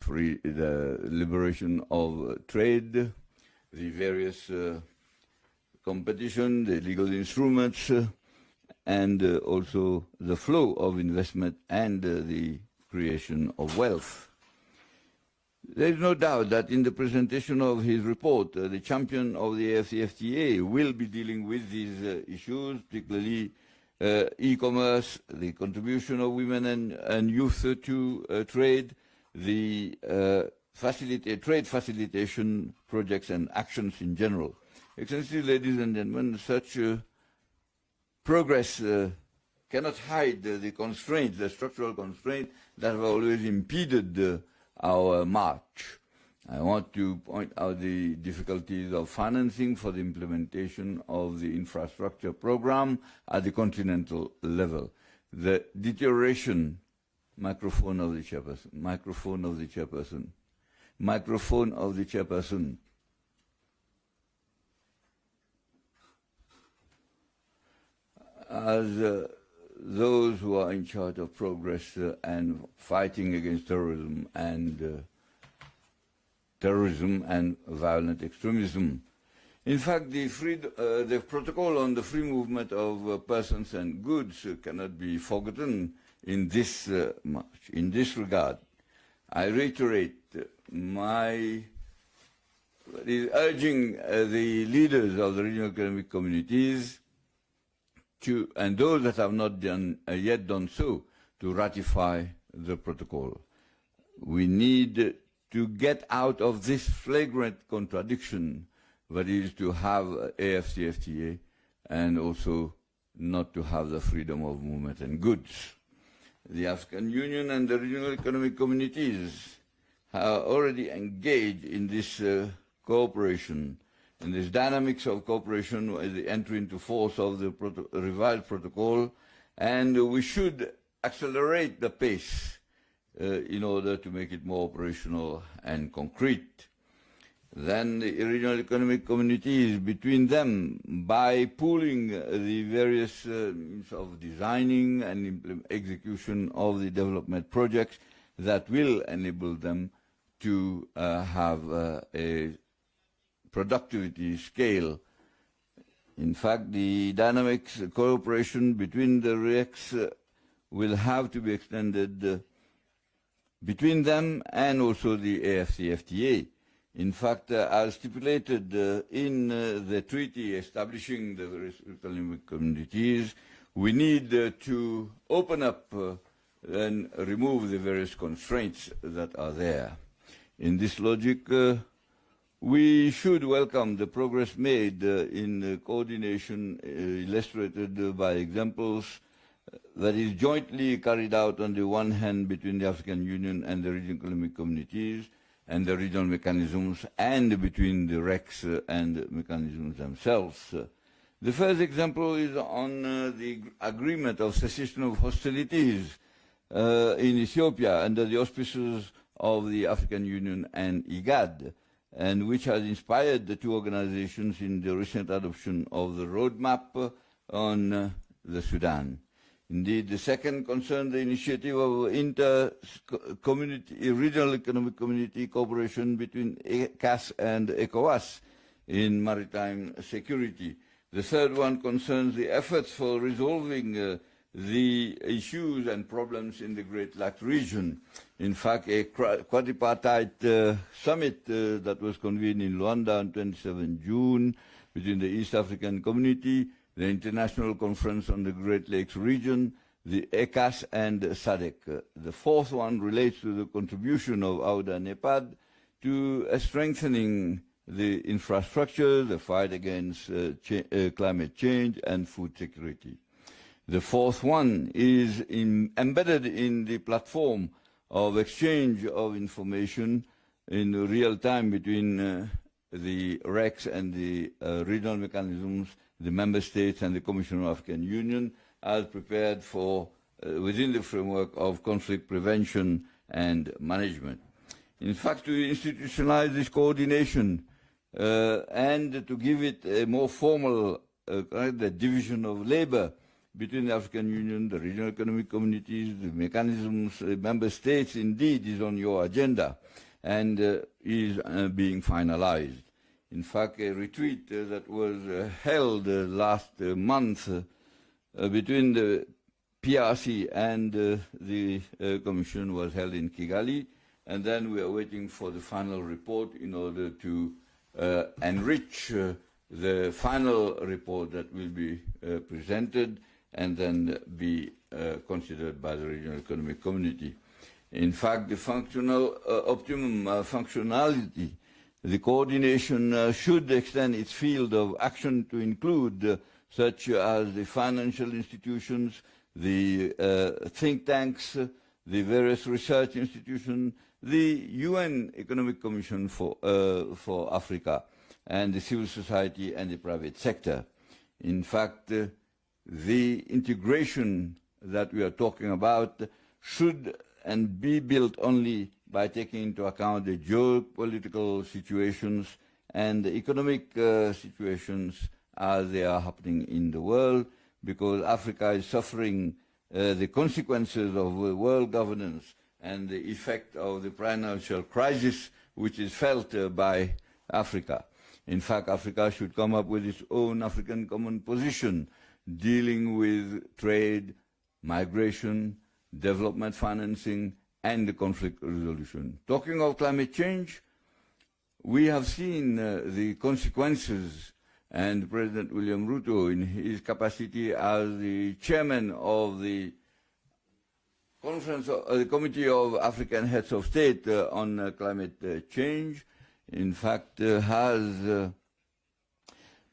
the liberation of trade, the various competition, the legal instruments, and also the flow of investment and the creation of wealth. There is no doubt that in the presentation of his report, the champion of the AFCFTA will be dealing with these issues, particularly e-commerce, the contribution of women and youth to trade, the trade facilitation projects and actions in general. Excellency, ladies and gentlemen, such progress cannot hide the constraints, the structural constraints that have always impeded our march. I want to point out the difficulties of financing for the implementation of the infrastructure program at the continental level. The deterioration, microphone of the chairperson, microphone of the chairperson, microphone of the chairperson. As those who are in charge of progress and fighting against terrorism and violent extremism. In fact, the protocol on the free movement of persons and goods cannot be forgotten in this march. In this regard, I reiterate my urging the leaders of the regional economic communities and those that have not yet done so, to ratify the protocol. We need to get out of this flagrant contradiction that is to have AFCFTA and also not to have the freedom of movement and goods. The African Union and the regional economic communities are already engaged in this cooperation. And this dynamics of cooperation is the entry into force of the revised protocol, and we should accelerate the pace in order to make it more operational and concrete. Then the regional economic communities between them, by pooling the various means of designing and execution of the development projects that will enable them to have a productivity scale. In fact, the dynamics cooperation between the RECs will have to be extended between them and also the AFCFTA. In fact, as stipulated in the treaty establishing the various economic communities, we need to open up and remove the various constraints that are there. In this logic, we should welcome the progress made in coordination illustrated by examples that is jointly carried out on the one hand between the African Union and the regional economic communities and the regional mechanisms, and between the RECs and the mechanisms themselves. The first example is on the agreement of cessation of hostilities in Ethiopia under the auspices of the African Union and IGAD, and which has inspired the two organizations in the recent adoption of the roadmap on the Sudan. Indeed, the second concerned the initiative of inter-community, regional economic community cooperation between ECAS and ECOWAS in maritime security. The third one concerns the efforts for resolving the issues and problems in the Great Lakes region. In fact, a quadripartite summit that was convened in Luanda on 27 June between the East African Community, the International Conference on the Great Lakes region, the ECAS and SADC. The fourth one relates to the contribution of AUDA and EPAD to strengthening the infrastructure, the fight against climate change and food security. The fourth one is embedded in the platform of exchange of information in real time between the RECs and the regional mechanisms, the member states and the Commission of African Union, as prepared for within the framework of conflict prevention and management. In fact, to institutionalize this coordination and to give it a more formal the division of labor, between the African Union, the regional economic communities, the mechanisms, member states, indeed, is on your agenda and is being finalized. In fact, a retreat that was held last month between the PRC and the Commission was held in Kigali, and then we are waiting for the final report in order to enrich the final report that will be presented and then be considered by the regional economic community. In fact, the functional optimum functionality, the coordination should extend its field of action to include such as the financial institutions, the think tanks, the various research institutions, the UN Economic Commission for Africa, and the civil society and the private sector. In fact, the integration that we are talking about should and be built only by taking into account the geopolitical situations and the economic situations as they are happening in the world, because Africa is suffering the consequences of world governance and the effect of the financial crisis which is felt by Africa. In fact, Africa should come up with its own African common position dealing with trade, migration, development financing, and the conflict resolution. Talking of climate change, we have seen the consequences, and President William Ruto, in his capacity as the chairman of the the Committee of African Heads of State on climate change, in fact, has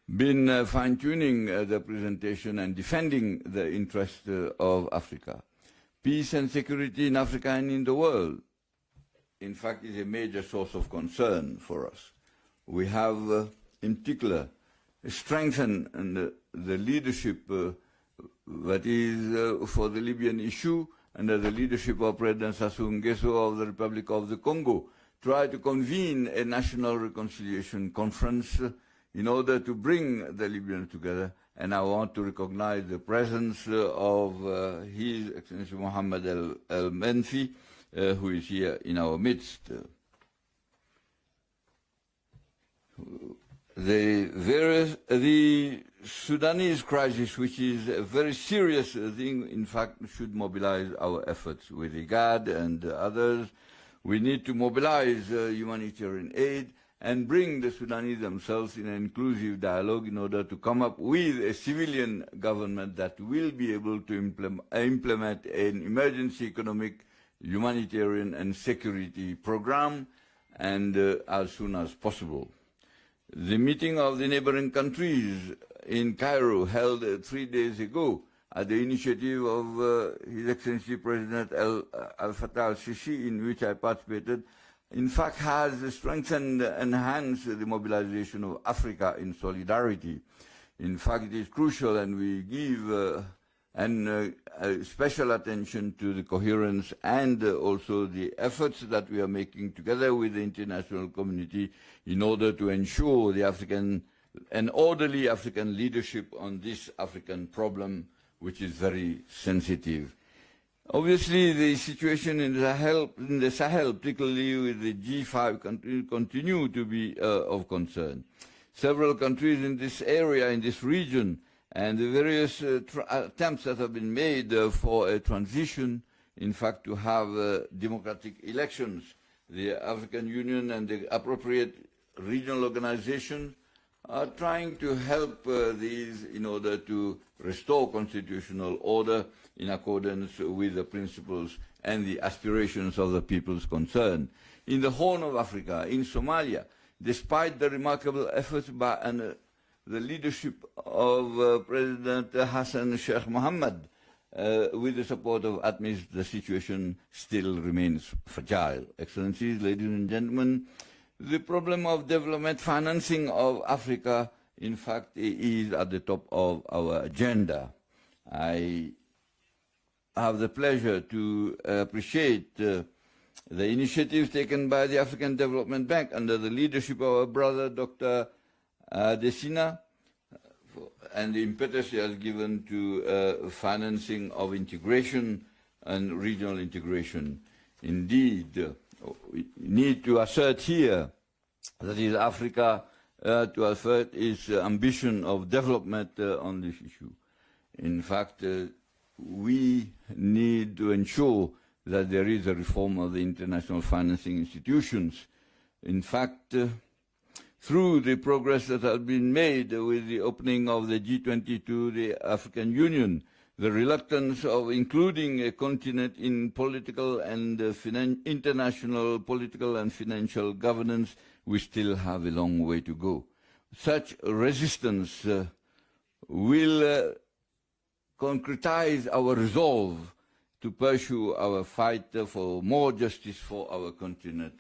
been fine-tuning the presentation and defending the interests of Africa. Peace and security in Africa and in the world, in fact, is a major source of concern for us. We have, in particular, strengthened the leadership that is for the Libyan issue under the leadership of President Sassou Nguesso of the Republic of the Congo, try to convene a national reconciliation conference in order to bring the Libyans together. And I want to recognize the presence of His Excellency Mohammed El-Menfi, who is here in our midst. The Sudanese crisis, which is a very serious thing, in fact, should mobilize our efforts with IGAD and others. We need to mobilize humanitarian aid and bring the Sudanese themselves in an inclusive dialogue in order to come up with a civilian government that will be able to implement an emergency economic, humanitarian and security program, and as soon as possible. The meeting of the neighboring countries in Cairo, held 3 days ago, at the initiative of His Excellency President Al-Fattah al-Sisi, in which I participated, in fact has strengthened and enhanced the mobilization of Africa in solidarity. In fact, it is crucial, and we give special attention to the coherence and also the efforts that we are making together with the international community in order to ensure an orderly African leadership on this African problem, which is very sensitive. Obviously, the situation in the Sahel, particularly with the G5 countries, continue to be of concern. Several countries in this area, in this region, and the various attempts that have been made for a transition, in fact, to have democratic elections. The African Union and the appropriate regional organizations are trying to help these in order to restore constitutional order in accordance with the principles and the aspirations of the peoples concerned. In the Horn of Africa, in Somalia, despite the remarkable efforts by the leadership of President Hassan Sheikh Mohammed, with the support of ATMIS, the situation still remains fragile. Excellencies, ladies and gentlemen, the problem of development financing of Africa, in fact, is at the top of our agenda. I have the pleasure to appreciate the initiatives taken by the African Development Bank under the leadership of our brother, Dr. Desina, and the impetus he has given to financing of integration and regional integration. Indeed, we need to assert here that is Africa to assert its ambition of development on this issue. In fact, we need to ensure that there is a reform of the international financing institutions. In fact, through the progress that has been made with the opening of the G20 to the African Union, the reluctance of including a continent in political and international political and financial governance, we still have a long way to go. Such resistance will concretize our resolve to pursue our fight for more justice for our continent.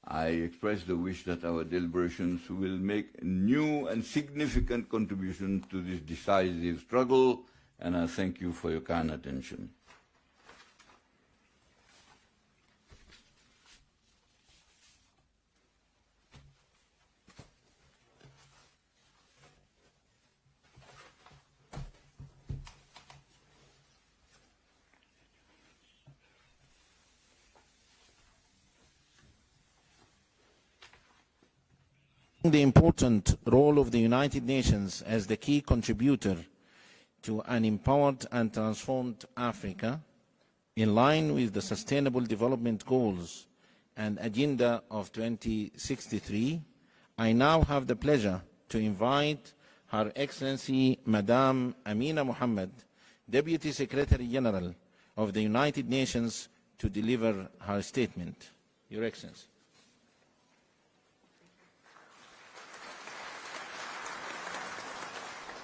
I express the wish that our deliberations will make new and significant contributions to this decisive struggle, and I thank you for your kind attention. The important role of the United Nations as the key contributor to an empowered and transformed Africa, in line with the Sustainable Development Goals and Agenda of 2063, I now have the pleasure to invite Her Excellency Madame Amina Mohammed, Deputy Secretary General of the United Nations, to deliver her statement. Your Excellency.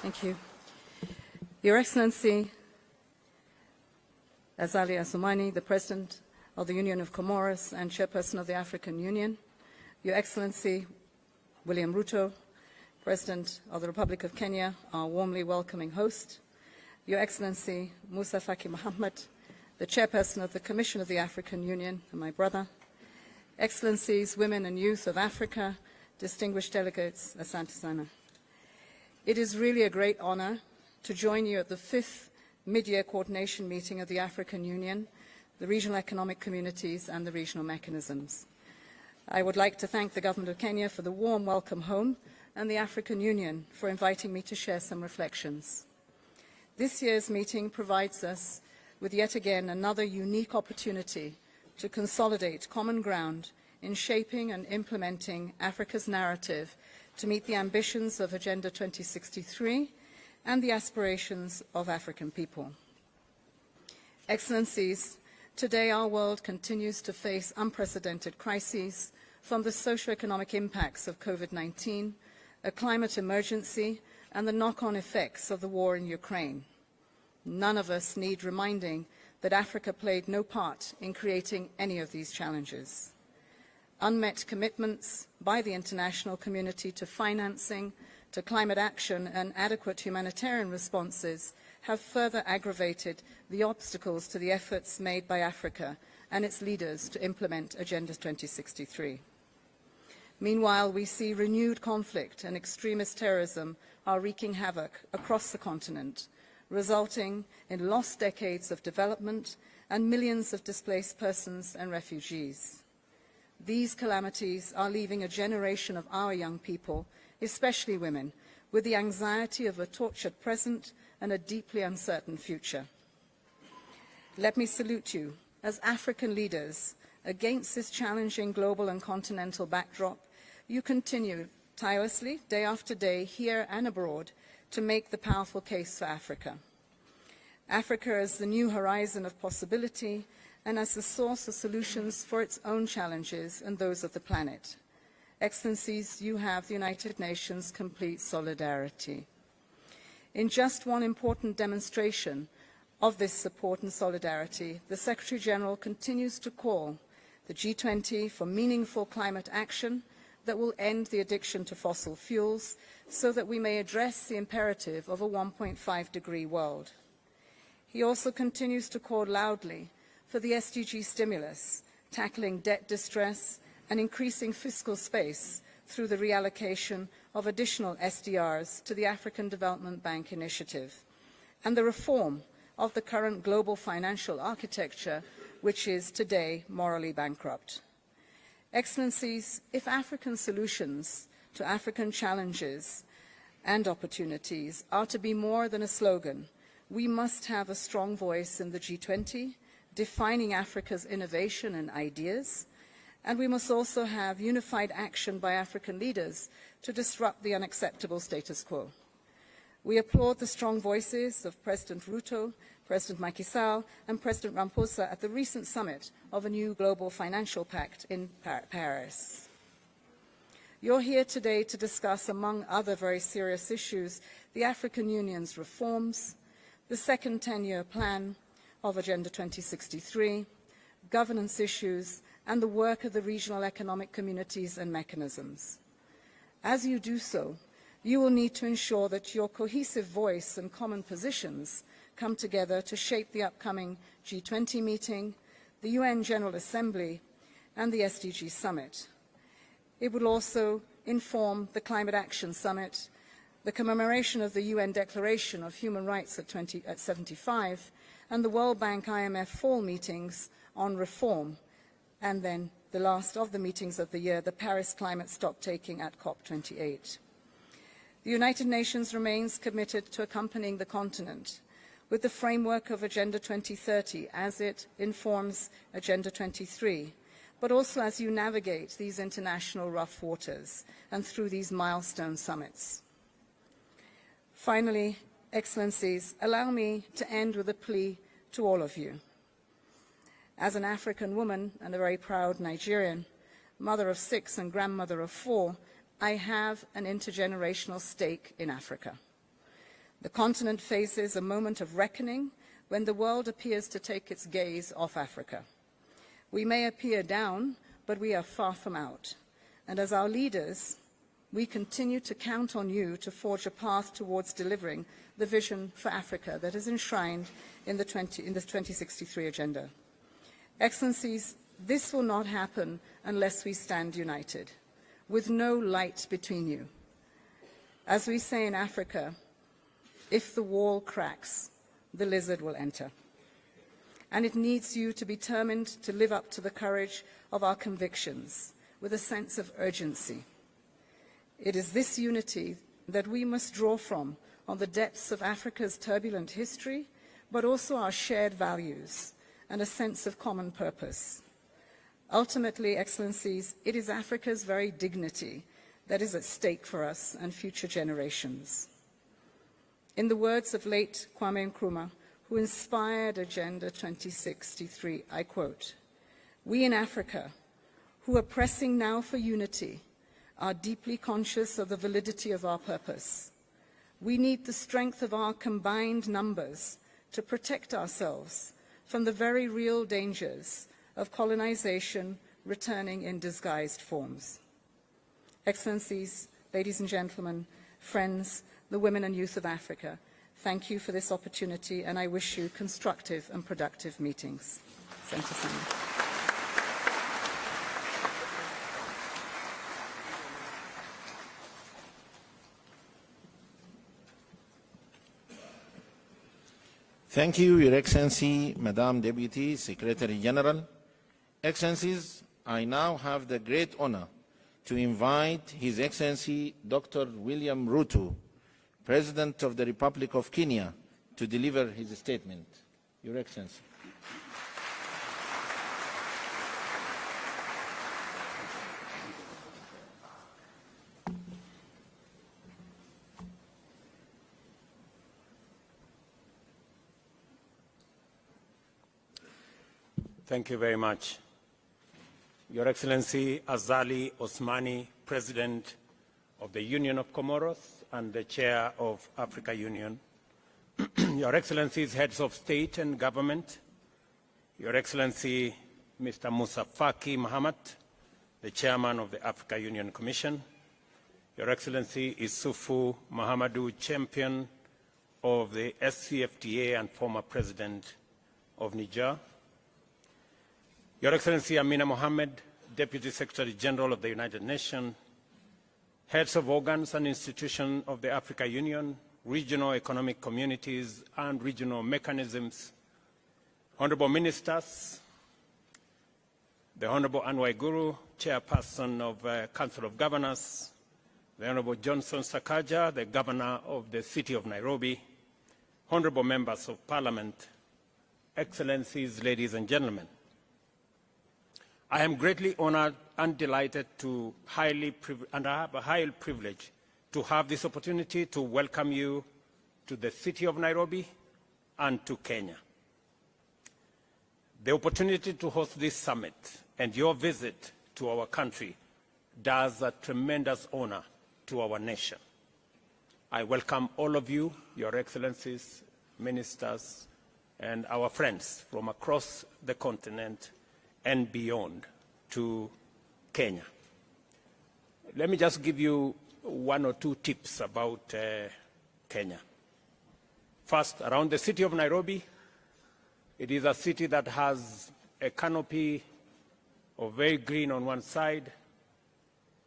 Thank you. Your Excellency, Azali Assoumani, the President of the Union of Comoros and Chairperson of the African Union, Your Excellency, William Ruto, President of the Republic of Kenya, our warmly welcoming host, Your Excellency, Musa Faki Mohammed, the Chairperson of the Commission of the African Union, and my brother, Excellencies, women and youth of Africa, distinguished delegates, Asante Sana. It is really a great honor to join you at the 5th mid-year coordination meeting of the African Union, the regional economic communities and the regional mechanisms. I would like to thank the Government of Kenya for the warm welcome home and the African Union for inviting me to share some reflections. This year's meeting provides us with yet again another unique opportunity to consolidate common ground in shaping and implementing Africa's narrative to meet the ambitions of Agenda 2063 and the aspirations of African people. Excellencies, today our world continues to face unprecedented crises, from the socio-economic impacts of COVID-19, a climate emergency, and the knock-on effects of the war in Ukraine. None of us need reminding that Africa played no part in creating any of these challenges. Unmet commitments by the international community to financing, to climate action and adequate humanitarian responses have further aggravated the obstacles to the efforts made by Africa and its leaders to implement Agenda 2063. Meanwhile, we see renewed conflict and extremist terrorism are wreaking havoc across the continent, resulting in lost decades of development and millions of displaced persons and refugees. These calamities are leaving a generation of our young people, especially women, with the anxiety of a tortured present and a deeply uncertain future. Let me salute you as African leaders. Against this challenging global and continental backdrop, you continue tirelessly, day after day, here and abroad, to make the powerful case for Africa. Africa as the new horizon of possibility and as the source of solutions for its own challenges and those of the planet. Excellencies, you have the United Nations' complete solidarity. In just one important demonstration of this support and solidarity, the Secretary-General continues to call the G20 for meaningful climate action that will end the addiction to fossil fuels so that we may address the imperative of a 1.5-degree world. He also continues to call loudly for the SDG stimulus, tackling debt distress and increasing fiscal space through the reallocation of additional SDRs to the African Development Bank Initiative, and the reform of the current global financial architecture, which is today morally bankrupt. Excellencies, if African solutions to African challenges and opportunities are to be more than a slogan, we must have a strong voice in the G20, defining Africa's innovation and ideas, and we must also have unified action by African leaders to disrupt the unacceptable status quo. We applaud the strong voices of President Ruto, President Macky Sall, and President Ramaphosa at the recent summit of a new global financial pact in Paris. You're here today to discuss, among other very serious issues, the African Union's reforms, the second 10-year plan of Agenda 2063, governance issues, and the work of the regional economic communities and mechanisms. As you do so, you will need to ensure that your cohesive voice and common positions come together to shape the upcoming G20 meeting, the UN General Assembly, and the SDG Summit. It will also inform the Climate Action Summit, the commemoration of the UN Declaration of Human Rights at 75, and the World Bank IMF fall meetings on reform, and then the last of the meetings of the year, the Paris Climate Stocktaking at COP28. The United Nations remains committed to accompanying the continent with the framework of Agenda 2030 as it informs Agenda 23, but also as you navigate these international rough waters and through these milestone summits. Finally, Excellencies, allow me to end with a plea to all of you. As an African woman and a very proud Nigerian, mother of 6 and grandmother of 4, I have an intergenerational stake in Africa. The continent faces a moment of reckoning when the world appears to take its gaze off Africa. We may appear down, but we are far from out. And as our leaders, we continue to count on you to forge a path towards delivering the vision for Africa that is enshrined in the 2063 agenda. Excellencies, this will not happen unless we stand united, with no light between you. As we say in Africa, if the wall cracks, the lizard will enter. And it needs you to be determined to live up to the courage of our convictions with a sense of urgency. It is this unity that we must draw from on the depths of Africa's turbulent history, but also our shared values and a sense of common purpose. Ultimately, Excellencies, it is Africa's very dignity that is at stake for us and future generations. In the words of late Kwame Nkrumah, who inspired Agenda 2063, I quote, "We in Africa, who are pressing now for unity, are deeply conscious of the validity of our purpose. We need the strength of our combined numbers to protect ourselves from the very real dangers of colonization returning in disguised forms." Excellencies, ladies and gentlemen, friends, the women and youth of Africa, thank you for this opportunity, and I wish you constructive and productive meetings. Senator Sanders. Thank you, Your Excellency, Madam Deputy Secretary General. Excellencies, I now have the great honor to invite His Excellency Dr. William Ruto, President of the Republic of Kenya, to deliver his statement. Your Excellency. Thank you very much. Your Excellency Azali Osmani, President of the Union of Comoros and the Chair of Africa Union, Your Excellencies, Heads of State and Government, Your Excellency Mr. Musa Faki Mahamat, the Chairman of the Africa Union Commission, Your Excellency Isufu Mahamadou, Champion of the SCFTA and former President of Niger, Your Excellency Amina Mohammed, Deputy Secretary General of the United Nations, heads of organs and institutions of the Africa Union, regional economic communities and regional mechanisms, honorable ministers, the Honorable Anwai Guru, chairperson of Council of Governors, the Honorable Johnson Sakaja, the Governor of the City of Nairobi, honorable members of Parliament, Excellencies, ladies and gentlemen. I am greatly honored and delighted and I have a high privilege to have this opportunity to welcome you to the City of Nairobi and to Kenya. The opportunity to host this summit and your visit to our country does a tremendous honor to our nation. I welcome all of you, your excellencies, ministers, and our friends from across the continent and beyond to Kenya. Let me just give you one or two tips about Kenya. First, around the city of Nairobi, it is a city that has a canopy of very green on one side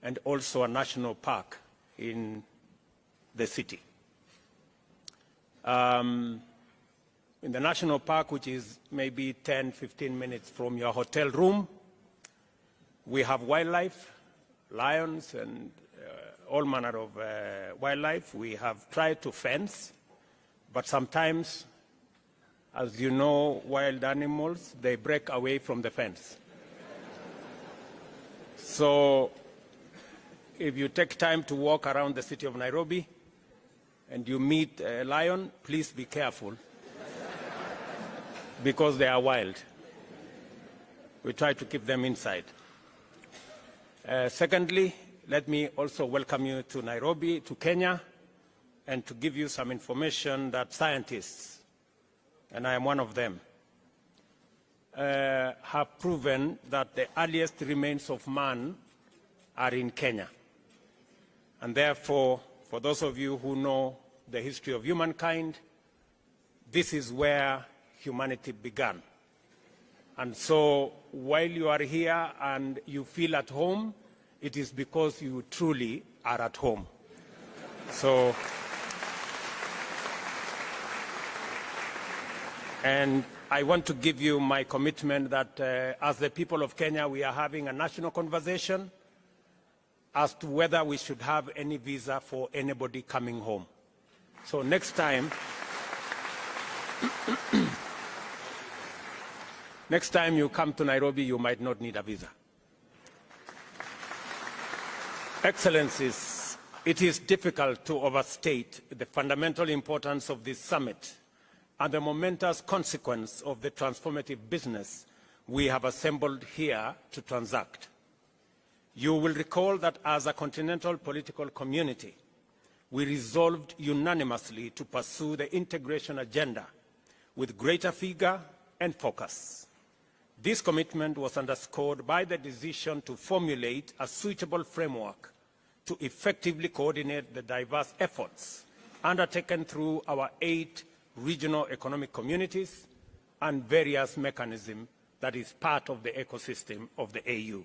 and also a national park in the city. In the national park, which is maybe 10, 15 minutes from your hotel room, we have wildlife, lions and all manner of wildlife. We have tried to fence, but sometimes, as you know, wild animals, they break away from the fence. So if you take time to walk around the city of Nairobi and you meet a lion, please be careful because they are wild. We try to keep them inside. Secondly, let me also welcome you to Nairobi, to Kenya, and to give you some information that scientists, and I am one of them, have proven that the earliest remains of man are in Kenya. And therefore, for those of you who know the history of humankind, this is where humanity began. And so while you are here and you feel at home, it is because you truly are at home. So, and I want to give you my commitment that as the people of Kenya, we are having a national conversation as to whether we should have any visa for anybody coming home. So next time, next time you come to Nairobi, you might not need a visa. Excellencies, it is difficult to overstate the fundamental importance of this summit and the momentous consequence of the transformative business we have assembled here to transact. You will recall that as a continental political community, we resolved unanimously to pursue the integration agenda with greater vigor and focus. This commitment was underscored by the decision to formulate a suitable framework to effectively coordinate the diverse efforts undertaken through our 8 regional economic communities and various mechanisms that is part of the ecosystem of the AU.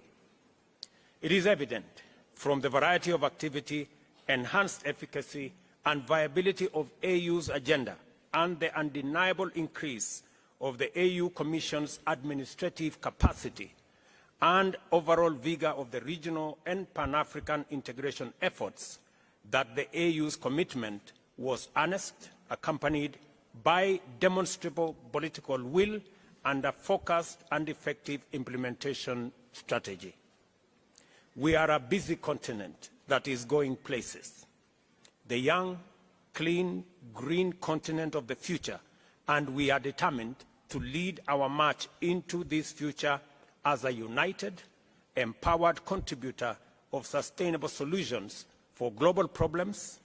It is evident from the variety of activity, enhanced efficacy and viability of AU's agenda and the undeniable increase of the AU Commission's administrative capacity and overall vigor of the regional and Pan-African integration efforts that the AU's commitment was earnest, accompanied by demonstrable political will and a focused and effective implementation strategy. We are a busy continent that is going places. The young, clean, green continent of the future, and we are determined to lead our march into this future as a united, empowered contributor of sustainable solutions for global problems.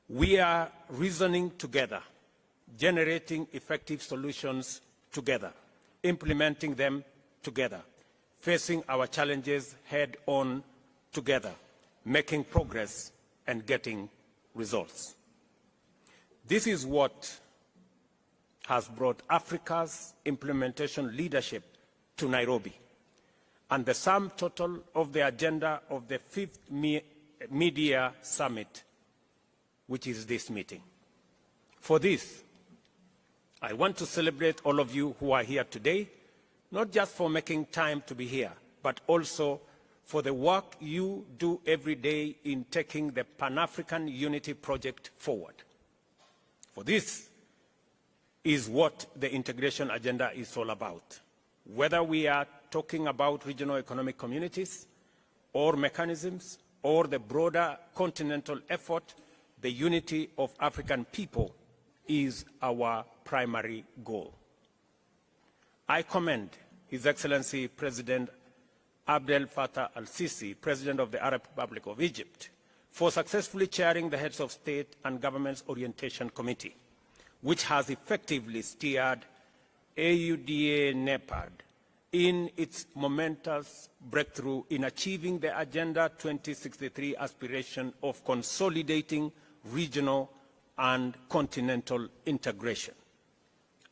We are reasoning together, generating effective solutions together, implementing them together, facing our challenges head-on together, making progress and getting results. This is what has brought Africa's implementation leadership to Nairobi, and the sum total of the agenda of the 5th mid-year summit, which is this meeting. For this, I want to celebrate all of you who are here today, not just for making time to be here, but also for the work you do every day in taking the Pan-African Unity Project forward. For this is what the integration agenda is all about. Whether we are talking about regional economic communities or mechanisms or the broader continental effort, the unity of African people is our primary goal. I commend His Excellency President Abdel Fattah al-Sisi, President of the Arab Republic of Egypt, for successfully chairing the Heads of State and Government's Orientation Committee, which has effectively steered AUDA-NEPAD in its momentous breakthrough in achieving the Agenda 2063 aspiration of consolidating regional and continental integration.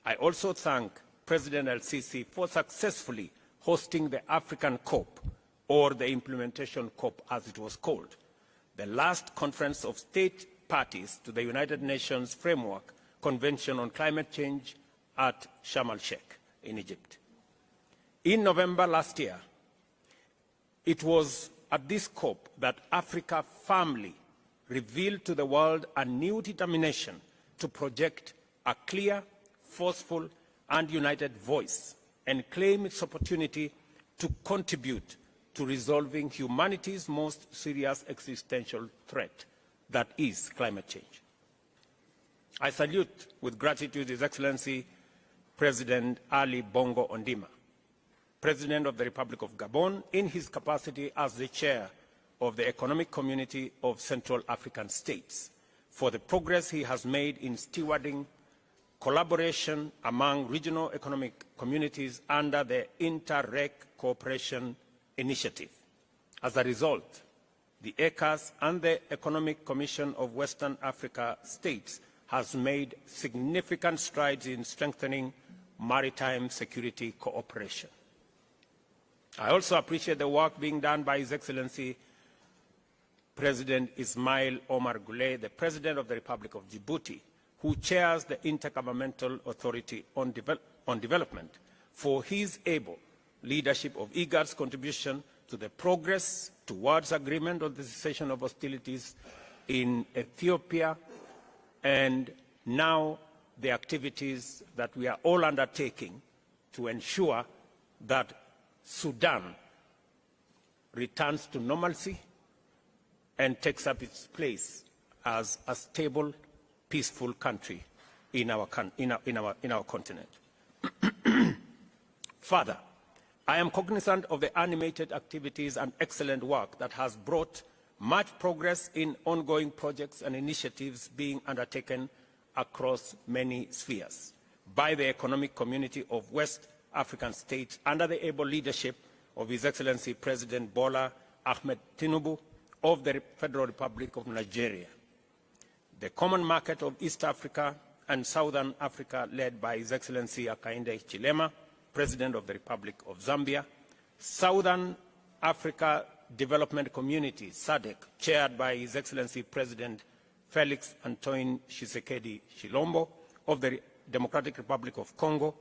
I also thank President al-Sisi for successfully hosting the African COP, or the Implementation COP as it was called, the last conference of state parties to the United Nations Framework Convention on Climate Change at Sharm el-Sheikh in Egypt. In November last year, it was at this COP that Africa firmly revealed to the world a new determination to project a clear, forceful, and united voice and claim its opportunity to contribute to resolving humanity's most serious existential threat, that is climate change. I salute with gratitude His Excellency President Ali Bongo Ondimba, President of the Republic of Gabon, in his capacity as the chair of the Economic Community of Central African States, for the progress he has made in stewarding collaboration among regional economic communities under the Inter-Reg Cooperation Initiative. As a result, the ECAS and the Economic Commission of Western Africa States has made significant strides in strengthening maritime security cooperation. I also appreciate the work being done by His Excellency President Ismail Omar Guelleh, the President of the Republic of Djibouti, who chairs the Intergovernmental Authority on Development, for his able leadership of IGAD's contribution to the progress towards agreement on the cessation of hostilities in Ethiopia, and now the activities that we are all undertaking to ensure that Sudan returns to normalcy and takes up its place as a stable, peaceful country in our continent. Further, I am cognizant of the animated activities and excellent work that has brought much progress in ongoing projects and initiatives being undertaken across many spheres by the Economic Community of West African States under the able leadership of His Excellency President Bola Ahmed Tinubu of the Federal Republic of Nigeria, the Common Market of East Africa and Southern Africa, led by His Excellency Hakainde Hichilema, President of the Republic of Zambia, Southern Africa Development Community, SADC, chaired by His Excellency President Felix Antoine Tshisekedi Tshilombo of the Democratic Republic of Congo,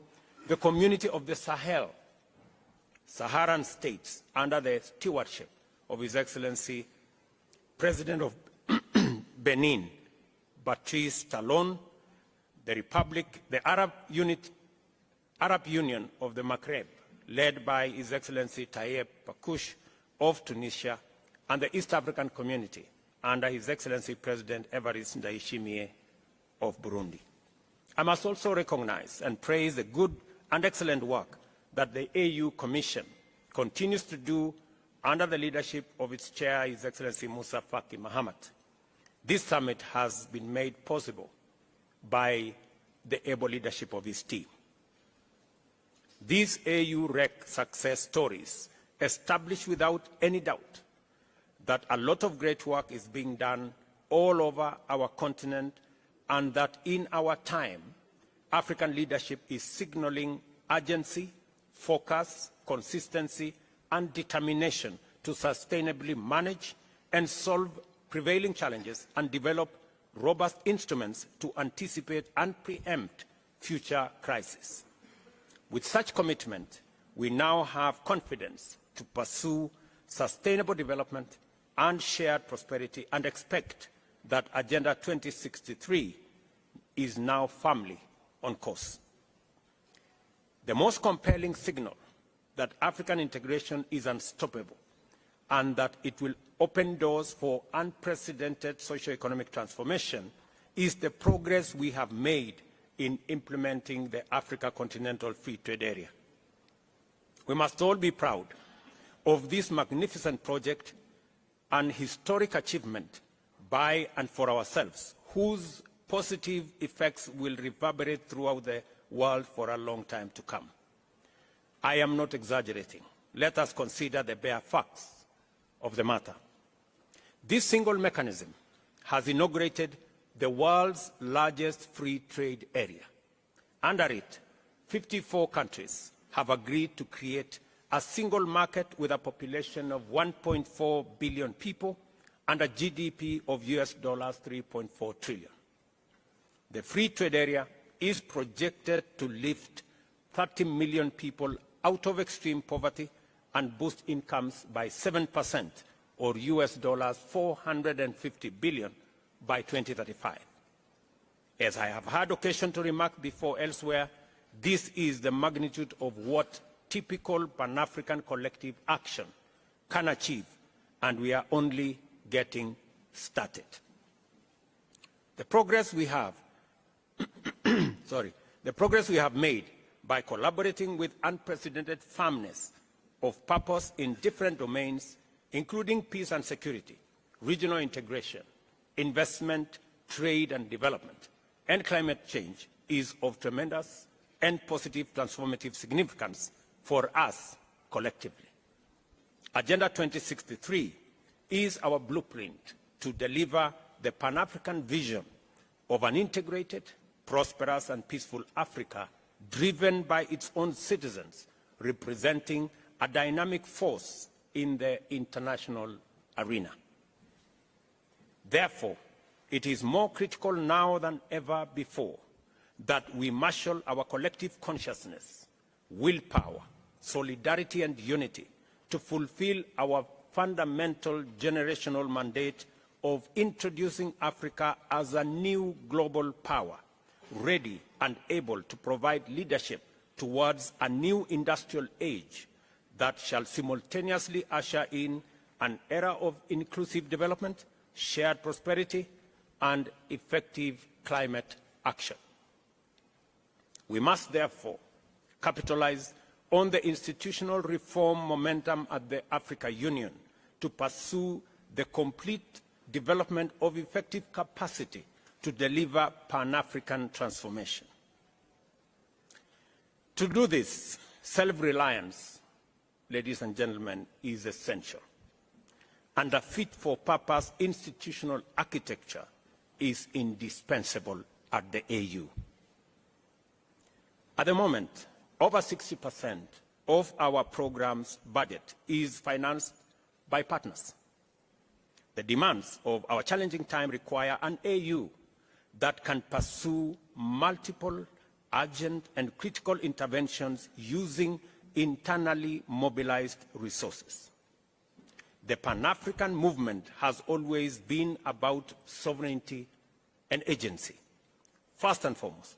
the Community of the Sahel, Saharan states, under the stewardship of His Excellency President of Benin, Patrice Talon, the Arab Union of the Maghreb, led by His Excellency Tayeb Pakouche of Tunisia, and the East African Community, under His Excellency President Evariste Ndayishimiye of Burundi. I must also recognize and praise the good and excellent work that the AU Commission continues to do under the leadership of its chair, His Excellency Musa Faki Mahamat. This summit has been made possible by the able leadership of his team. These AU-REC success stories establish without any doubt that a lot of great work is being done all over our continent, and that in our time, African leadership is signaling urgency, focus, consistency, and determination to sustainably manage and solve prevailing challenges and develop robust instruments to anticipate and preempt future crises. With such commitment, we now have confidence to pursue sustainable development and shared prosperity and expect that Agenda 2063 is now firmly on course. The most compelling signal that African integration is unstoppable and that it will open doors for unprecedented socio-economic transformation is the progress we have made in implementing the Africa Continental Free Trade Area. We must all be proud of this magnificent project, an historic achievement by and for ourselves, whose positive effects will reverberate throughout the world for a long time to come. I am not exaggerating. Let us consider the bare facts of the matter. This single mechanism has inaugurated the world's largest free trade area. Under it, 54 countries have agreed to create a single market with a population of 1.4 billion people and a GDP of US dollars 3.4 trillion. The free trade area is projected to lift 30 million people out of extreme poverty and boost incomes by 7%, or US dollars 450 billion by 2035. As I have had occasion to remark before elsewhere, this is the magnitude of what typical Pan-African collective action can achieve, and we are only getting started. The progress we have made by collaborating with unprecedented firmness of purpose in different domains, including peace and security, regional integration, investment, trade and development, and climate change, is of tremendous and positive transformative significance for us collectively. Agenda 2063 is our blueprint to deliver the Pan-African vision of an integrated, prosperous and peaceful Africa driven by its own citizens, representing a dynamic force in the international arena. Therefore, it is more critical now than ever before that we marshal our collective consciousness, willpower, solidarity and unity to fulfill our fundamental generational mandate of introducing Africa as a new global power, ready and able to provide leadership towards a new industrial age that shall simultaneously usher in an era of inclusive development, shared prosperity, and effective climate action. We must therefore capitalize on the institutional reform momentum at the Africa Union to pursue the complete development of effective capacity to deliver Pan-African transformation. To do this, self-reliance, ladies and gentlemen, is essential, and a fit-for-purpose institutional architecture is indispensable at the AU. At the moment, over 60% of our program's budget is financed by partners. The demands of our challenging time require an AU that can pursue multiple urgent and critical interventions using internally mobilized resources. The Pan-African movement has always been about sovereignty and agency. First and foremost,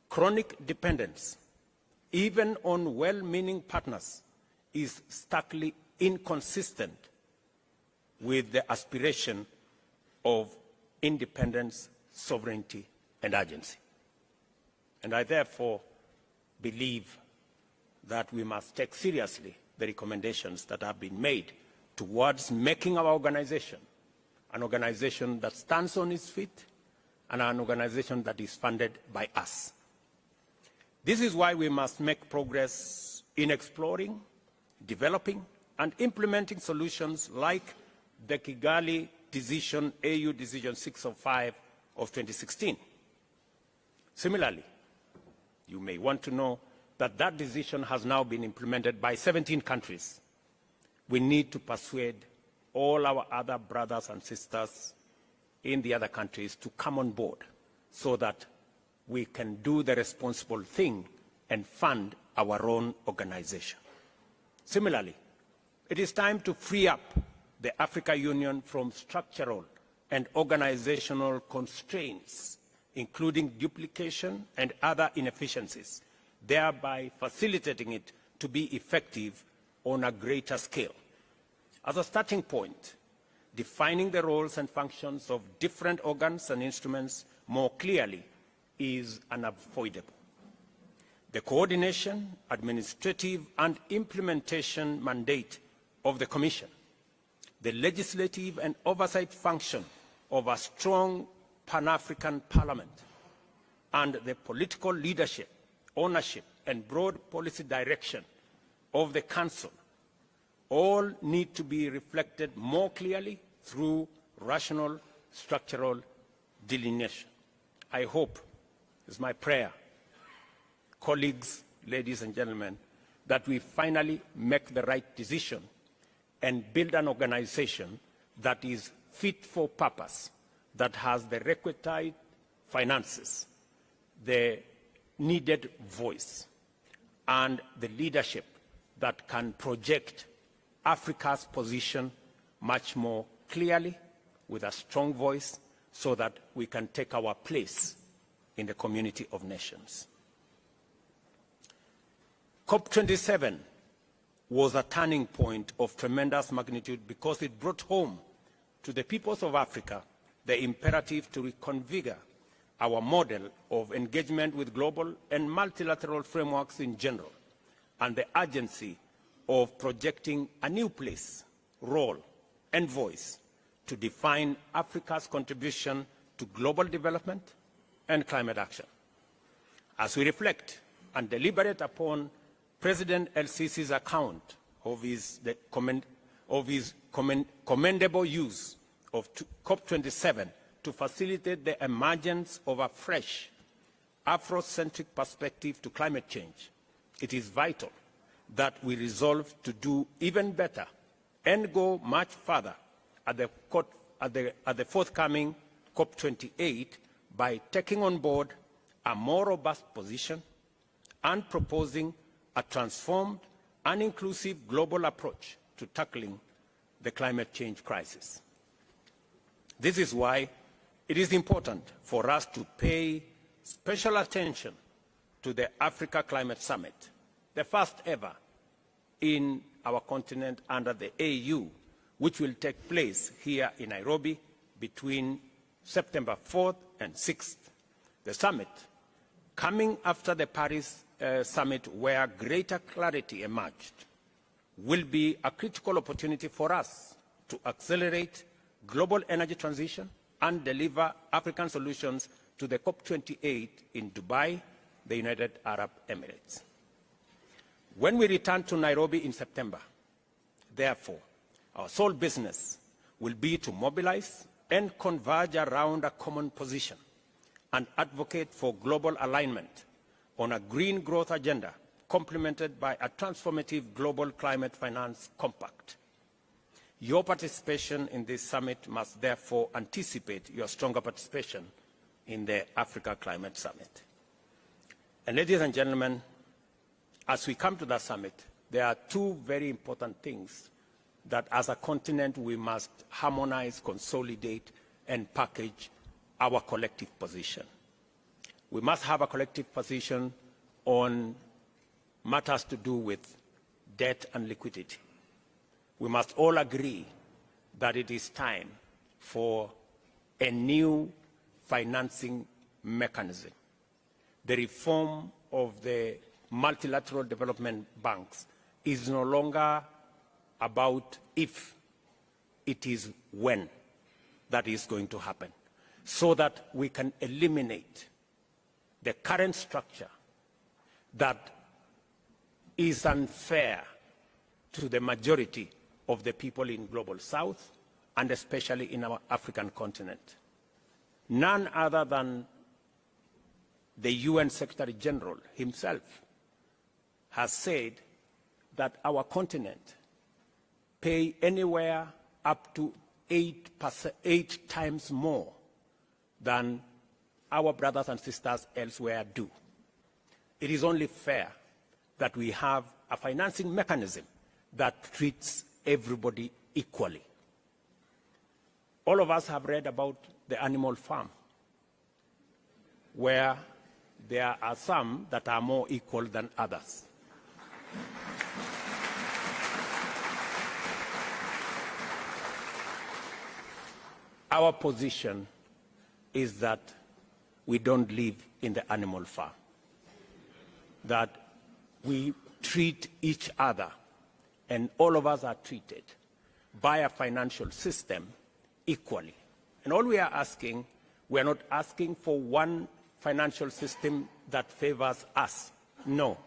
chronic dependence, even on well-meaning partners, is starkly inconsistent with the aspiration of independence, sovereignty, and agency. And I therefore believe that we must take seriously the recommendations that have been made towards making our organization an organization that stands on its feet and an organization that is funded by us. This is why we must make progress in exploring, developing, and implementing solutions like the Kigali Decision, AU Decision 605 of 2016. Similarly, you may want to know that that decision has now been implemented by 17 countries. We need to persuade all our other brothers and sisters in the other countries to come on board so that we can do the responsible thing and fund our own organization. Similarly, it is time to free up the African Union from structural and organizational constraints, including duplication and other inefficiencies, thereby facilitating it to be effective on a greater scale. As a starting point, defining the roles and functions of different organs and instruments more clearly is unavoidable. The coordination, administrative, and implementation mandate of the Commission, the legislative and oversight function of a strong Pan-African Parliament, and the political leadership, ownership, and broad policy direction of the Council all need to be reflected more clearly through rational structural delineation. I hope, it's my prayer, colleagues, ladies and gentlemen, that we finally make the right decision and build an organization that is fit for purpose, that has the requisite finances, the needed voice, and the leadership that can project Africa's position much more clearly with a strong voice so that we can take our place in the community of nations. COP27 was a turning point of tremendous magnitude because it brought home to the peoples of Africa the imperative to reconfigure our model of engagement with global and multilateral frameworks in general, and the urgency of projecting a new place, role, and voice to define Africa's contribution to global development and climate action. As we reflect and deliberate upon President El-Sisi's account of his commendable use of COP27 to facilitate the emergence of a fresh Afrocentric perspective to climate change, it is vital that we resolve to do even better and go much further at the forthcoming COP28 by taking on board a more robust position and proposing a transformed and inclusive global approach to tackling the climate change crisis. This is why it is important for us to pay special attention to the Africa Climate Summit, the first ever in our continent under the AU, which will take place here in Nairobi between September 4th and 6th. The summit, coming after the Paris summit where greater clarity emerged, will be a critical opportunity for us to accelerate global energy transition and deliver African solutions to the COP28 in Dubai, the United Arab Emirates. When we return to Nairobi in September, therefore, our sole business will be to mobilize and converge around a common position and advocate for global alignment on a green growth agenda complemented by a transformative global climate finance compact. Your participation in this summit must therefore anticipate your stronger participation in the Africa Climate Summit. And ladies and gentlemen, as we come to that summit, there are two very important things that as a continent we must harmonize, consolidate, and package our collective position. We must have a collective position on matters to do with debt and liquidity. We must all agree that it is time for a new financing mechanism. The reform of the multilateral development banks is no longer about if, it is when that is going to happen, so that we can eliminate the current structure that is unfair to the majority of the people in Global South and especially in our African continent. None other than the UN Secretary General himself has said that our continent pay anywhere up to 8 times more than our brothers and sisters elsewhere do. It is only fair that we have a financing mechanism that treats everybody equally. All of us have read about the animal farm, where there are some that are more equal than others. Our position is that we don't live in the animal farm, that we treat each other, and all of us are treated by a financial system equally. And all we are asking, we are not asking for one financial system that favors us. No.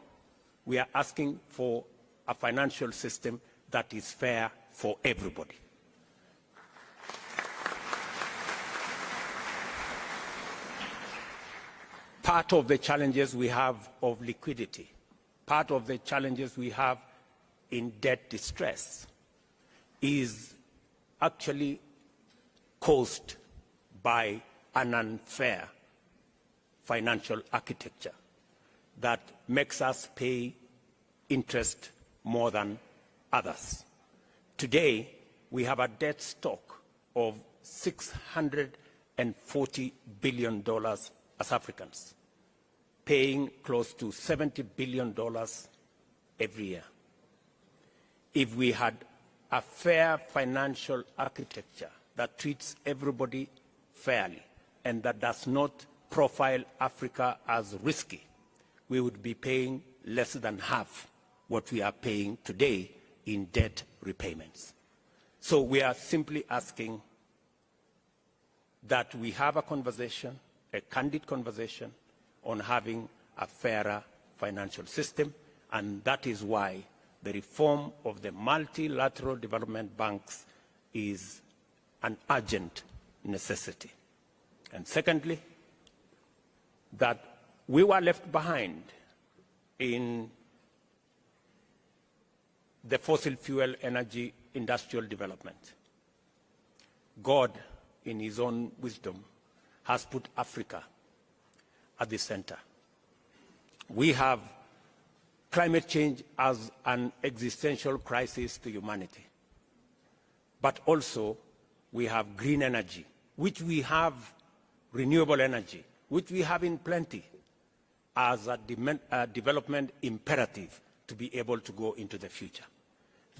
We are asking for a financial system that is fair for everybody. Part of the challenges we have of liquidity, part of the challenges we have in debt distress is actually caused by an unfair financial architecture that makes us pay interest more than others. Today, we have a debt stock of $640 billion as Africans, paying close to $70 billion every year. If we had a fair financial architecture that treats everybody fairly and that does not profile Africa as risky, we would be paying less than half what we are paying today in debt repayments. So we are simply asking that we have a conversation, a candid conversation, on having a fairer financial system, and that is why the reform of the multilateral development banks is an urgent necessity. And secondly, that we were left behind in the fossil fuel energy industrial development. God, in his own wisdom, has put Africa at the center. We have climate change as an existential crisis to humanity. But also, we have green energy, which we have renewable energy, which we have in plenty, as a development imperative to be able to go into the future.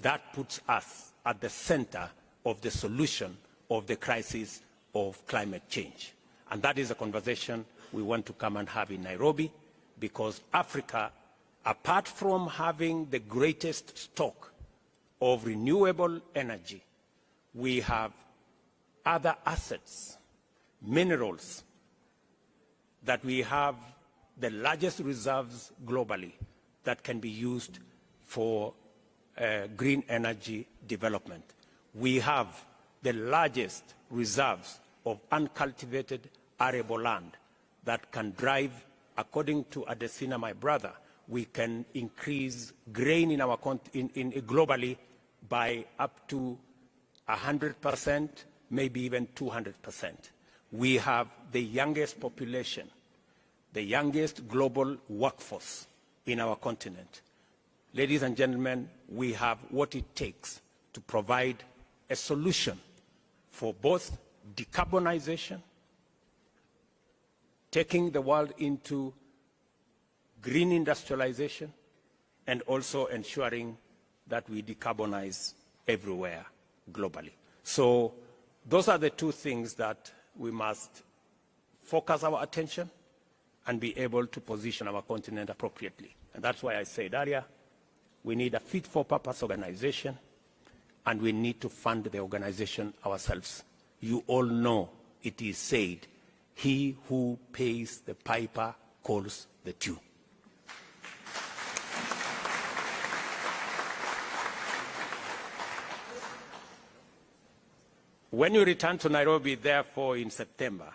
That puts us at the center of the solution of the crisis of climate change. And that is a conversation we want to come and have in Nairobi, because Africa, apart from having the greatest stock of renewable energy, we have other assets, minerals, that we have the largest reserves globally that can be used for green energy development. We have the largest reserves of uncultivated arable land that can drive, according to Adesina, my brother, we can increase grain in our globally by up to 100%, maybe even 200%. We have the youngest population, the youngest global workforce in our continent. Ladies and gentlemen, we have what it takes to provide a solution for both decarbonization, taking the world into green industrialization, and also ensuring that we decarbonize everywhere globally. So those are the two things that we must focus our attention and be able to position our continent appropriately. And that's why I said earlier, we need a fit-for-purpose organization, and we need to fund the organization ourselves. You all know it is said, he who pays the piper calls the tune. When you return to Nairobi, therefore, in September,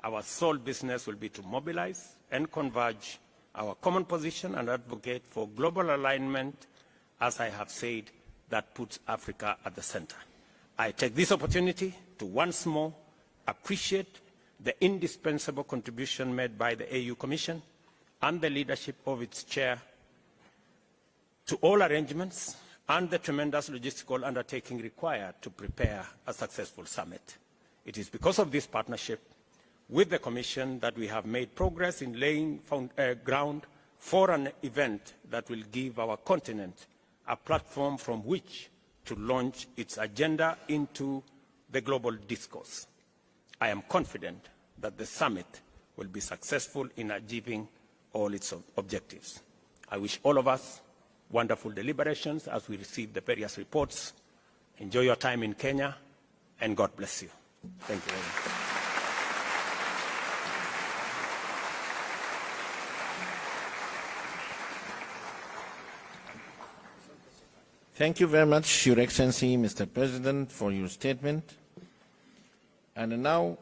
our sole business will be to mobilize and converge our common position and advocate for global alignment, as I have said, that puts Africa at the center. I take this opportunity to once more appreciate the indispensable contribution made by the AU Commission and the leadership of its chair to all arrangements and the tremendous logistical undertaking required to prepare a successful summit. It is because of this partnership with the Commission that we have made progress in laying ground for an event that will give our continent a platform from which to launch its agenda into the global discourse. I am confident that the summit will be successful in achieving all its objectives. I wish all of us wonderful deliberations as we receive the various reports. Enjoy your time in Kenya, and God bless you. Thank you very much. Thank you very much, Your Excellency, Mr. President, for your statement. And now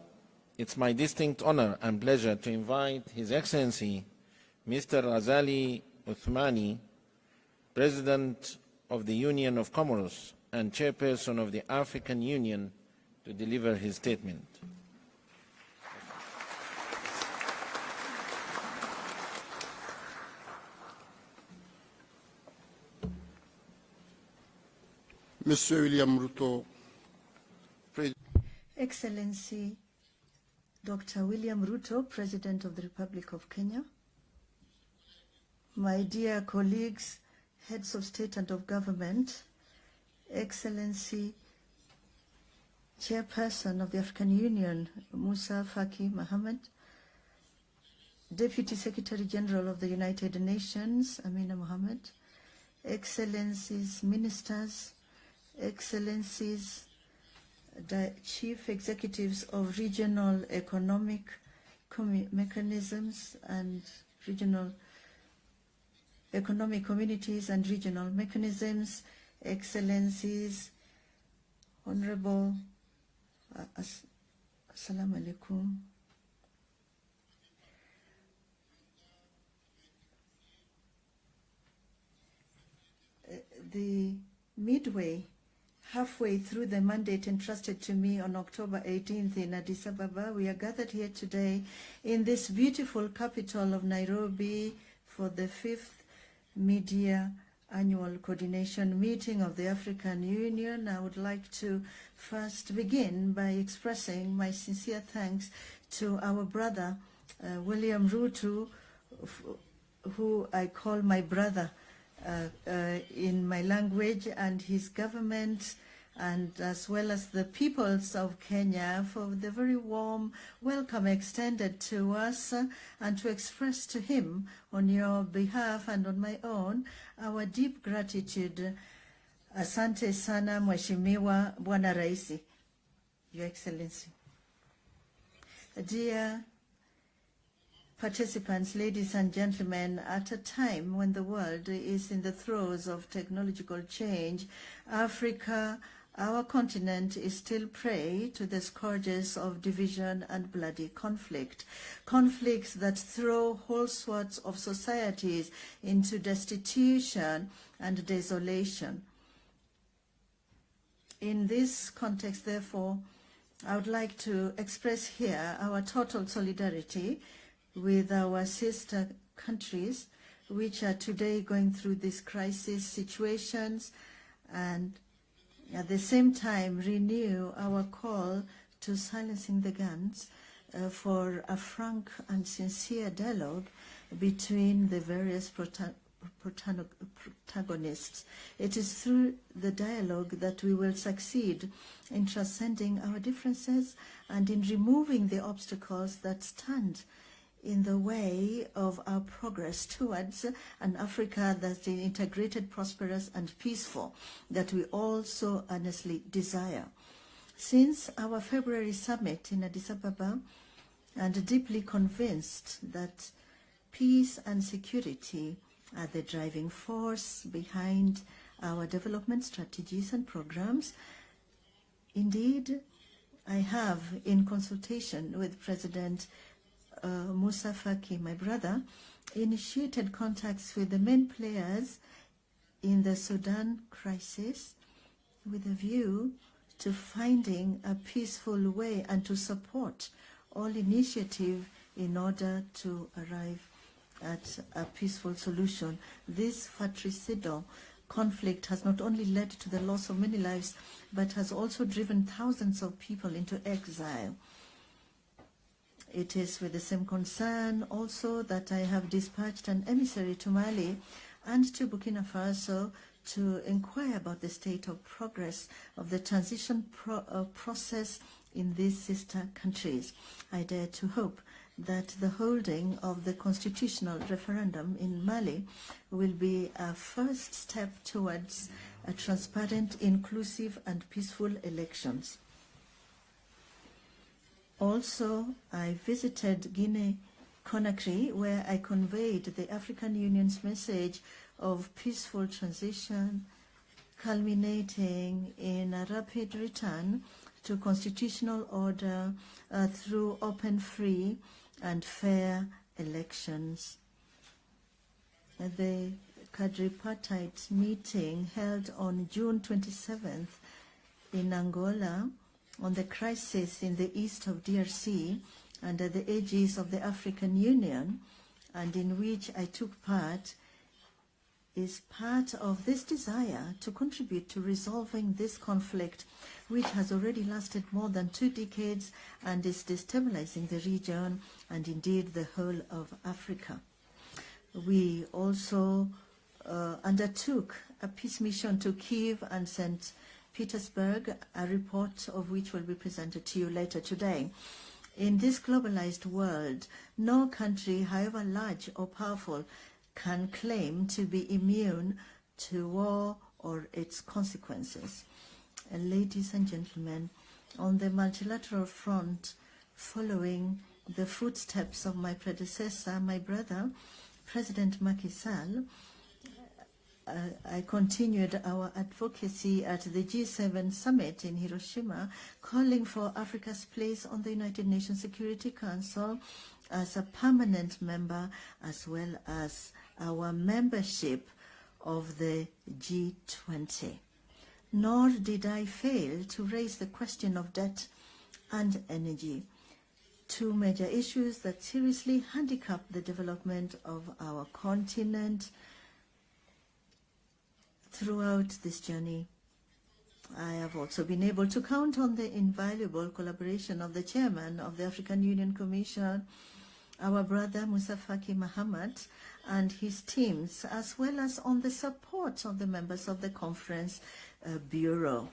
it's my distinct honor and pleasure to invite His Excellency, Mr. Azali Othmani, President of the Union of Comoros and Chairperson of the African Union, to deliver his statement. Mr. William Ruto, Excellency Dr. William Ruto, President of the Republic of Kenya, my dear colleagues, heads of state and of government, Excellency Chairperson of the African Union, Musa Faki Mohammed, Deputy Secretary General of the United Nations, Amina Mohammed, Excellencies, Ministers, Excellencies, the Chief Executives of Regional Economic Mechanisms and Regional Economic Communities and Regional Mechanisms, Excellencies, Honorable, Assalamu alaikum. The halfway through the mandate entrusted to me on October 18th in Addis Ababa, we are gathered here today in this beautiful capital of Nairobi for the 5th Media Annual Coordination Meeting of the African Union. I would like to first begin by expressing my sincere thanks to our brother, William Ruto, who I call my brother in my language, and his government, and as well as the peoples of Kenya, for the very warm welcome extended to us, and to express to him on your behalf and on my own our deep gratitude. Asante sana Mheshimiwa Bwana Raisi, Your Excellency. Dear participants, ladies and gentlemen, at a time when the world is in the throes of technological change, Africa, our continent, is still prey to the scourges of division and bloody conflict. Conflicts that throw whole swaths of societies into destitution and desolation. In this context, therefore, I would like to express here our total solidarity with our sister countries, which are today going through these crisis situations, and at the same time renew our call to silencing the guns for a frank and sincere dialogue between the various protagonists. It is through the dialogue that we will succeed in transcending our differences and in removing the obstacles that stand in the way of our progress towards an Africa that is integrated, prosperous, and peaceful, that we all so earnestly desire. Since our February summit in Addis Ababa, and deeply convinced that peace and security are the driving force behind our development strategies and programs, indeed, I have, in consultation with President Musa Faki, my brother, initiated contacts with the main players in the Sudan crisis with a view to finding a peaceful way and to support all initiative in order to arrive at a peaceful solution. This fratricidal conflict has not only led to the loss of many lives, but has also driven thousands of people into exile. It is with the same concern also that I have dispatched an emissary to Mali and to Burkina Faso to inquire about the state of progress of the transition process in these sister countries. I dare to hope that the holding of the constitutional referendum in Mali will be a first step towards a transparent, inclusive and peaceful elections. Also, I visited Guinea-Conakry, where I conveyed the African Union's message of peaceful transition, culminating in a rapid return to constitutional order through open, free and fair elections. The quadripartite meeting held on June 27th in Angola on the crisis in the east of DRC under the aegis of the African Union, and in which I took part, is part of this desire to contribute to resolving this conflict, which has already lasted more than 2 decades and is destabilizing the region and indeed the whole of Africa. We also undertook a peace mission to Kyiv and St. Petersburg, a report of which will be presented to you later today. In this globalized world, no country, however large or powerful, can claim to be immune to war or its consequences. Ladies and gentlemen, on the multilateral front, following the footsteps of my predecessor, my brother, President Macky Sall, I continued our advocacy at the G7 summit in Hiroshima, calling for Africa's place on the United Nations Security Council as a permanent member, as well as our membership of the G20. Nor did I fail to raise the question of debt and energy, 2 major issues that seriously handicap the development of our continent. Throughout this journey, I have also been able to count on the invaluable collaboration of the chairman of the African Union Commission, our brother Musa Faki Mahamat, and his teams, as well as on the support of the members of the conference bureau.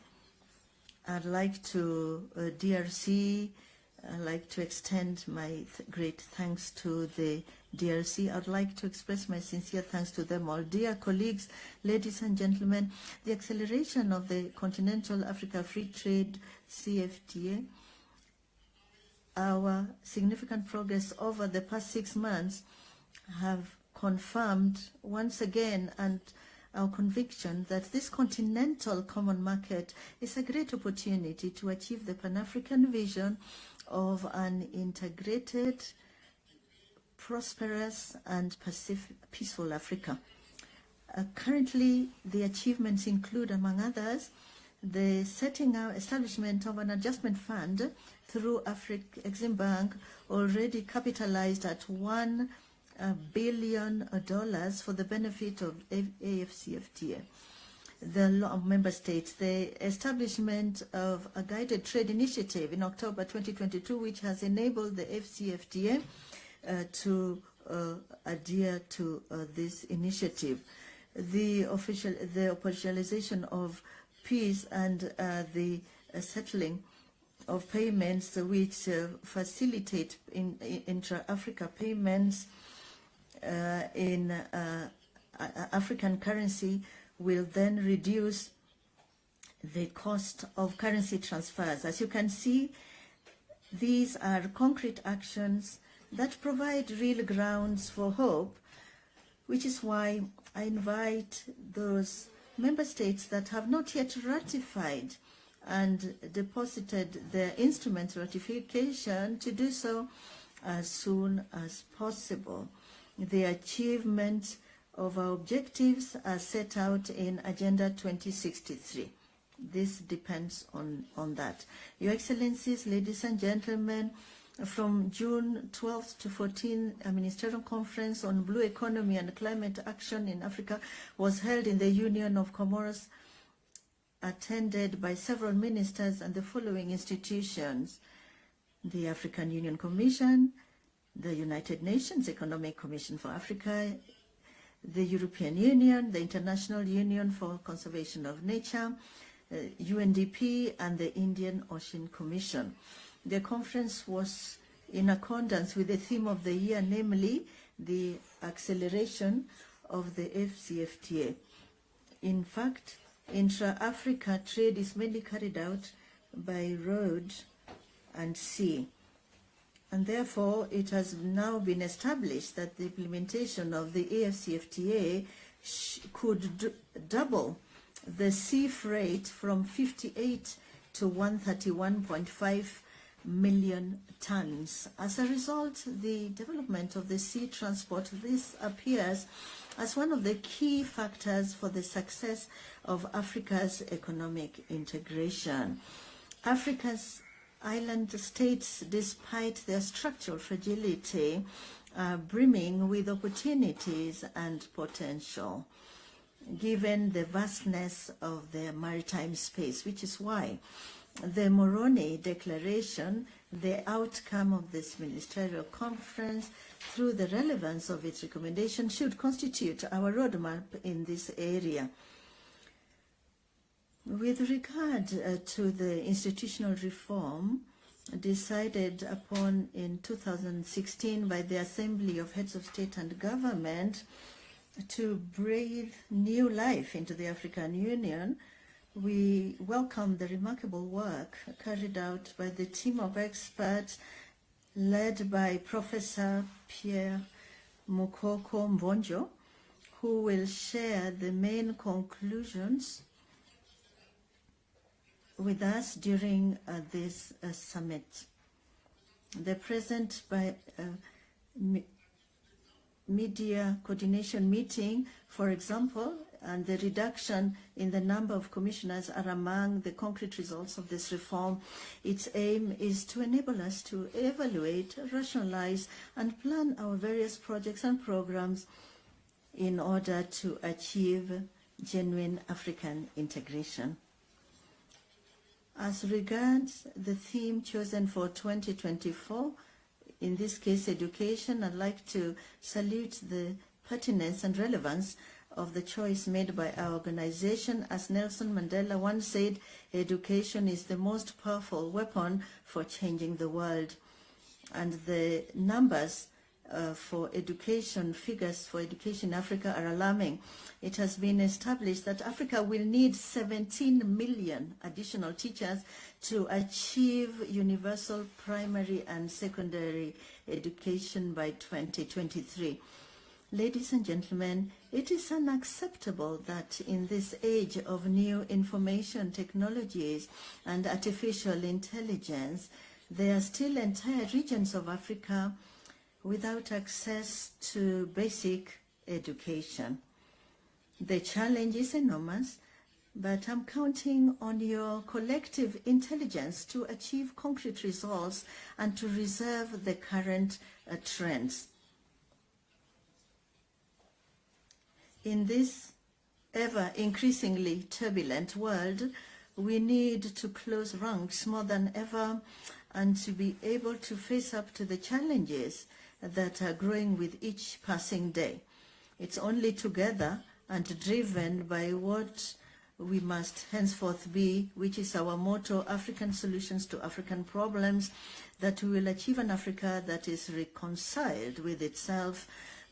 I'd like to DRC, I'd like to extend my great thanks to the DRC. I'd like to express my sincere thanks to them all. Dear colleagues, ladies and gentlemen, the acceleration of the Continental Africa Free Trade CFTA, our significant progress over the past 6 months have confirmed once again and our conviction that this continental common market is a great opportunity to achieve the Pan-African vision of an integrated, prosperous and peaceful Africa. Currently, the achievements include, among others, the establishment of an adjustment fund through Afrexim Bank, already capitalized at $1 billion for the benefit of AFCFTA. The law of member states, the establishment of a guided trade initiative in October 2022, which has enabled the FCFTA to adhere to this initiative. The operationalization of peace and the settling of payments which facilitate intra-Africa payments in African currency will then reduce the cost of currency transfers. As you can see, these are concrete actions that provide real grounds for hope, which is why I invite those member states that have not yet ratified and deposited their instrument ratification to do so as soon as possible. The achievement of our objectives are set out in Agenda 2063. This depends on that. Your Excellencies, ladies and gentlemen, from June 12th to 14th, a ministerial conference on blue economy and climate action in Africa was held in the Union of Comoros, attended by several ministers and the following institutions: the African Union Commission, the United Nations Economic Commission for Africa, the European Union, the International Union for Conservation of Nature, UNDP, and the Indian Ocean Commission. The conference was in accordance with the theme of the year, namely the acceleration of the FCFTA. In fact, intra-Africa trade is mainly carried out by road and sea. And therefore, it has now been established that the implementation of the AFCFTA could double the sea freight from 58 to 131.5 million tons. As a result, the development of the sea transport, this appears as one of the key factors for the success of Africa's economic integration. Africa's island states, despite their structural fragility, are brimming with opportunities and potential, given the vastness of their maritime space, which is why the Moroni Declaration, the outcome of this ministerial conference, through the relevance of its recommendation, should constitute our roadmap in this area. With regard to the institutional reform decided upon in 2016 by the Assembly of Heads of State and Government to breathe new life into the African Union, we welcome the remarkable work carried out by the team of experts led by Professor Pierre Mukoko Mbonjo, who will share the main conclusions with us during this summit. The present media coordination meeting, for example, and the reduction in the number of commissioners are among the concrete results of this reform. Its aim is to enable us to evaluate, rationalize, and plan our various projects and programs in order to achieve genuine African integration. As regards the theme chosen for 2024, in this case education, I'd like to salute the pertinence and relevance of the choice made by our organization. As Nelson Mandela once said, education is the most powerful weapon for changing the world. And the numbers for education, figures for education in Africa are alarming. It has been established that Africa will need 17 million additional teachers to achieve universal primary and secondary education by 2023. Ladies and gentlemen, it is unacceptable that in this age of new information technologies and artificial intelligence, there are still entire regions of Africa without access to basic education. The challenge is enormous, but I'm counting on your collective intelligence to achieve concrete results and to reserve the current trends. In this ever increasingly turbulent world, we need to close ranks more than ever and to be able to face up to the challenges that are growing with each passing day. It's only together and driven by what we must henceforth be, which is our motto, African solutions to African problems, that we will achieve an Africa that is reconciled with itself,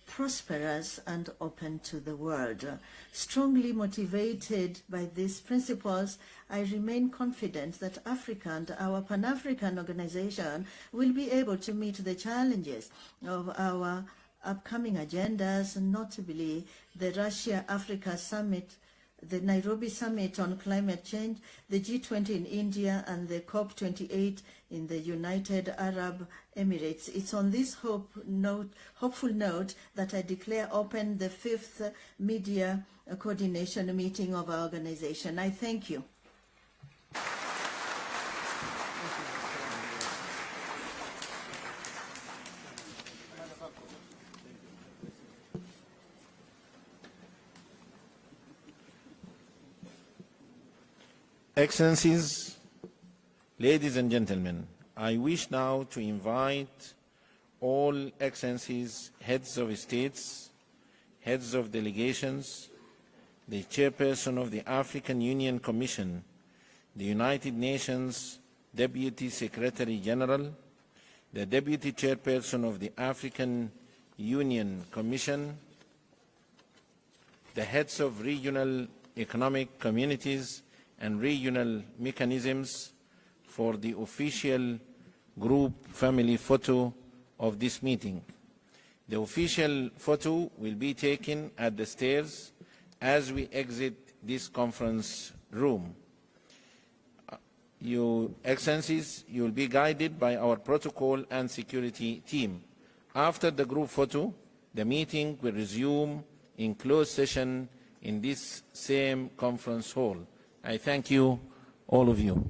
prosperous and open to the world. Strongly motivated by these principles, I remain confident that Africa and our Pan-African organization will be able to meet the challenges of our upcoming agendas, notably the Russia-Africa Summit, the Nairobi Summit on Climate Change, the G20 in India, and the COP28 in the United Arab Emirates. It's on this hopeful note that I declare open the 5th Media Coordination meeting of our organization. I thank you. Excellencies, ladies and gentlemen, I wish now to invite all Excellencies, heads of states, heads of delegations, the chairperson of the African Union Commission, the United Nations Deputy Secretary General, the Deputy Chairperson of the African Union Commission, the heads of regional economic communities and regional mechanisms for the official group family photo of this meeting. The official photo will be taken at the stairs as we exit this conference room. Your Excellencies, you will be guided by our protocol and security team. After the group photo, the meeting will resume in closed session in this same conference hall. I thank you, all of you.